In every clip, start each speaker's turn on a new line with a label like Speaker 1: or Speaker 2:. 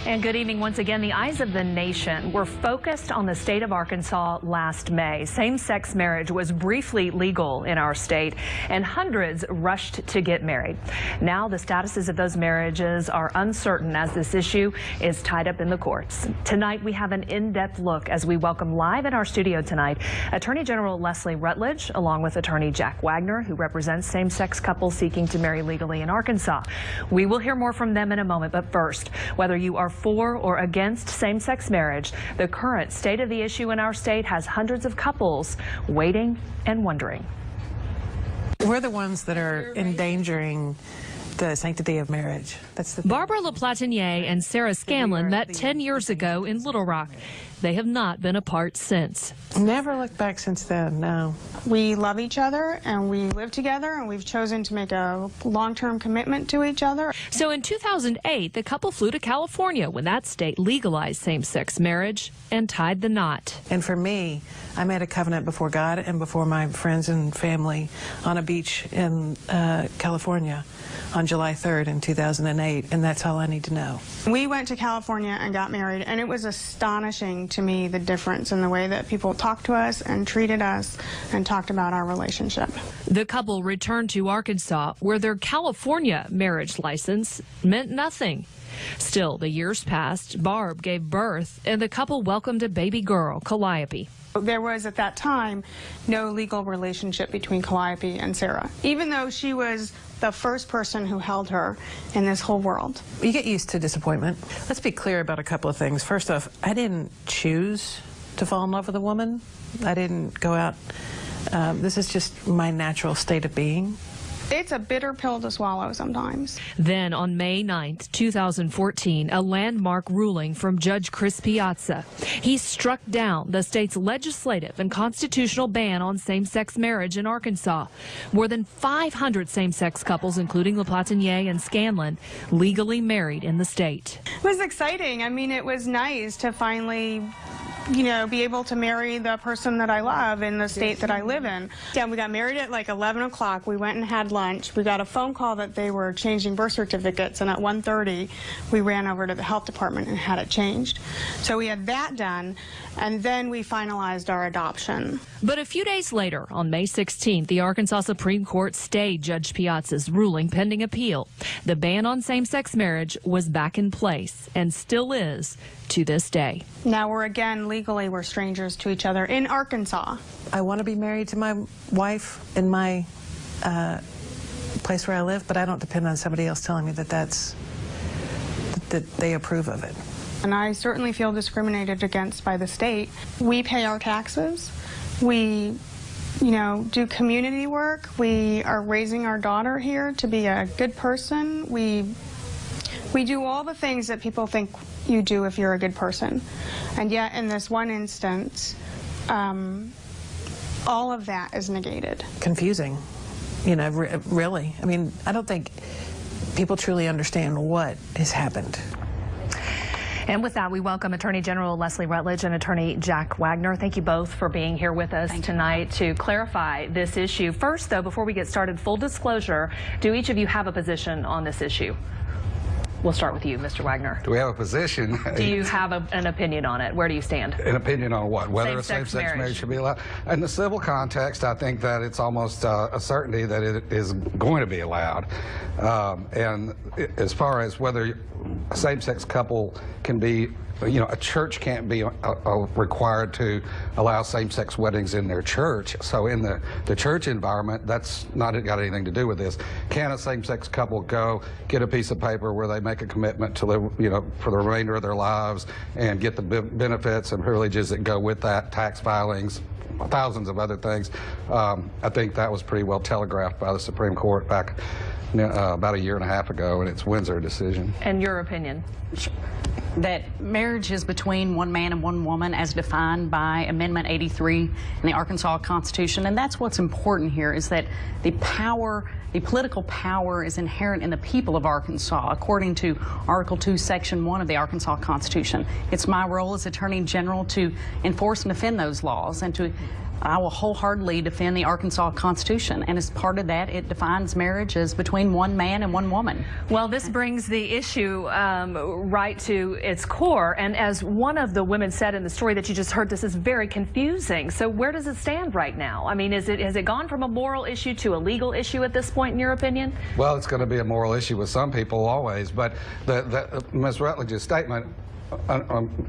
Speaker 1: And good evening once again. The eyes of the nation were focused on the state of Arkansas last May. Same-sex marriage was briefly legal in our state, and hundreds rushed to get married. Now the statuses of those marriages are uncertain as this issue is tied up in the courts. Tonight we have an in-depth look as we welcome live in our studio tonight Attorney General Leslie Rutledge along with Attorney Jack Wagner, who represents same-sex couples seeking to marry legally in Arkansas. We will hear more from them in a moment, but first, whether you are for or against same-sex marriage, the current state of the issue in our state has hundreds of couples waiting and wondering.
Speaker 2: We're the ones that are endangering the sanctity of marriage. That's the thing.
Speaker 1: Barbara LaPlatinier and Sarah Scanlon met 10 years ago in Little Rock. They have not been apart since.
Speaker 2: Never looked back since then, no.
Speaker 3: We love each other and we live together, and we've chosen to make a long-term commitment to each other.
Speaker 1: So in 2008, the couple flew to California when that state legalized same-sex marriage and tied the knot.
Speaker 2: And for me, I made a covenant before God and before my friends and family on a beach in California on July 3rd in 2008, and that's all I need to know.
Speaker 3: We went to California and got married, and it was astonishing to me the difference in the way that people talked to us and treated us and talked about our relationship.
Speaker 1: The couple returned to Arkansas, where their California marriage license meant nothing. Still, the years passed, Barb gave birth, and the couple welcomed a baby girl, Calliope.
Speaker 3: There was, at that time, no legal relationship between Calliope and Sarah, even though she was the first person who held her in this whole world.
Speaker 2: You get used to disappointment. Let's be clear about a couple of things. First off, I didn't choose to fall in love with a woman. I didn't go out. This is just my natural state of being.
Speaker 3: It's a bitter pill to swallow sometimes.
Speaker 1: Then on May 9th, 2014, a landmark ruling from Judge Chris Piazza. He struck down the state's legislative and constitutional ban on same-sex marriage in Arkansas. More than 500 same-sex couples, including LaPlatinier and Scanlon, legally married in the state.
Speaker 3: It was exciting. I mean, it was nice to finally, be able to marry the person that I love in the state that I live in. Yeah, we got married at like 11 o'clock. We went and had lunch. We got a phone call that they were changing birth certificates, and at 1:30 we ran over to the health department and had it changed. So we had that done, and then we finalized our adoption.
Speaker 1: But a few days later, on May 16th, the Arkansas Supreme Court stayed Judge Piazza's ruling pending appeal. The ban on same-sex marriage was back in place and still is to this day.
Speaker 3: Now we're strangers to each other in Arkansas.
Speaker 2: I want to be married to my wife in my place where I live, but I don't depend on somebody else telling me that they approve of it.
Speaker 3: And I certainly feel discriminated against by the state. We pay our taxes. We, do community work. We are raising our daughter here to be a good person. We do all the things that people think you do if you're a good person. And yet, in this one instance, all of that is negated.
Speaker 2: Confusing, really. I mean, I don't think people truly understand what has happened.
Speaker 1: And with that, we welcome Attorney General Leslie Rutledge and Attorney Jack Wagner. Thank you both for being here with us tonight to clarify this issue. First, though, before we get started, full disclosure, do each of you have a position on this issue? We'll start with you, Mr. Wagner.
Speaker 4: Do we have a position?
Speaker 1: Do you have an opinion on it? Where do you stand?
Speaker 4: An opinion on what? Whether
Speaker 1: Same-sex
Speaker 4: a same-sex marriage should be allowed? In the civil context, I think that it's almost a certainty that it is going to be allowed. And as far as whether a same-sex couple can be, a church can't be required to allow same-sex weddings in their church. So in the church environment, that's not got anything to do with this. Can a same-sex couple go get a piece of paper where they make a commitment to live, for the remainder of their lives and get the benefits and privileges that go with that, tax filings, thousands of other things? I think that was pretty well telegraphed by the Supreme Court back about a year and a half ago in its Windsor decision.
Speaker 1: And your opinion?
Speaker 5: That marriage is between one man and one woman as defined by Amendment 83 in the Arkansas Constitution, and that's what's important here, is that the political power is inherent in the people of Arkansas, according to Article 2, Section 1 of the Arkansas Constitution. It's my role as Attorney General to enforce and defend those laws and to I will wholeheartedly defend the Arkansas Constitution, and as part of that, it defines marriage as between one man and one woman.
Speaker 1: Well, this brings the issue right to its core, and as one of the women said in the story that you just heard, this is very confusing. So where does it stand right now? I mean, has it gone from a moral issue to a legal issue at this point, in your opinion?
Speaker 4: Well, it's going to be a moral issue with some people always, but Ms. Rutledge's statement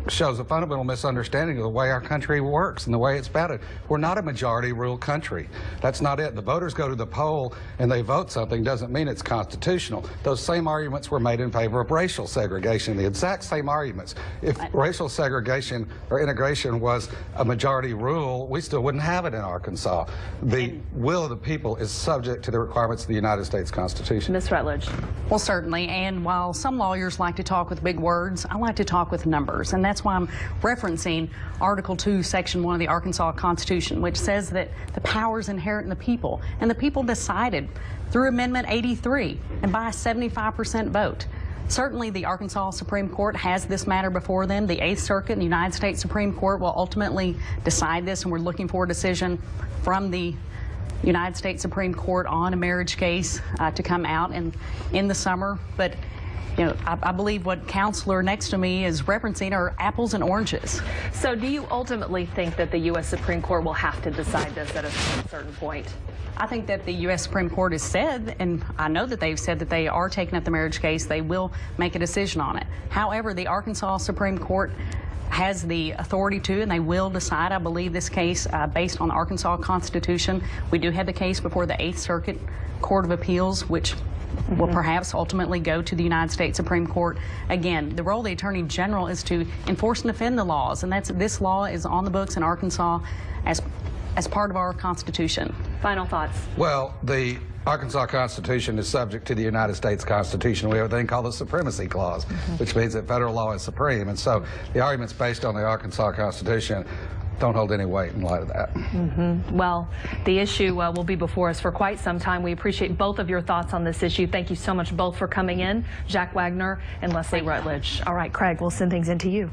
Speaker 4: shows a fundamental misunderstanding of the way our country works and the way it's bounded. We're not a majority rule country. That's not it. The voters go to the poll and they vote something doesn't mean it's constitutional. Those same arguments were made in favor of racial segregation, the exact same arguments. If racial segregation or integration was a majority rule, we still wouldn't have it in Arkansas. The will of the people is subject to the requirements of the United States Constitution.
Speaker 1: Ms. Rutledge.
Speaker 5: Well, certainly, and while some lawyers like to talk with big words, I like to talk with numbers, and that's why I'm referencing Article 2, Section 1 of the Arkansas Constitution, which says that the power is inherent in the people, and the people decided through Amendment 83 and by a 75% vote. Certainly, the Arkansas Supreme Court has this matter before them. The 8th Circuit and the United States Supreme Court will ultimately decide this, and we're looking for a decision from the United States Supreme Court on a marriage case to come out in the summer. But you know, I believe what counselor next to me is referencing are apples and oranges.
Speaker 1: So do you ultimately think that the U.S. Supreme Court will have to decide this at a certain point?
Speaker 5: I think that the U.S. Supreme Court has said, and I know that they've said that they are taking up the marriage case, they will make a decision on it. However, the Arkansas Supreme Court has the authority to, and they will decide, I believe, this case based on the Arkansas Constitution. We do have the case before the 8th Circuit Court of Appeals, which will perhaps ultimately go to the United States Supreme Court. Again, the role of the Attorney General is to enforce and defend the laws, and this law is on the books in Arkansas as part of our Constitution.
Speaker 1: Final thoughts?
Speaker 4: Well, the Arkansas Constitution is subject to the United States Constitution. We have a thing called the Supremacy Clause, which means that federal law is supreme. And so the arguments based on the Arkansas Constitution don't hold any weight in light of that.
Speaker 1: Well, the issue will be before us for quite some time. We appreciate both of your thoughts on this issue. Thank you so much both for coming in, Jack Wagner and Leslie Rutledge. All right, Craig, we'll send things into you.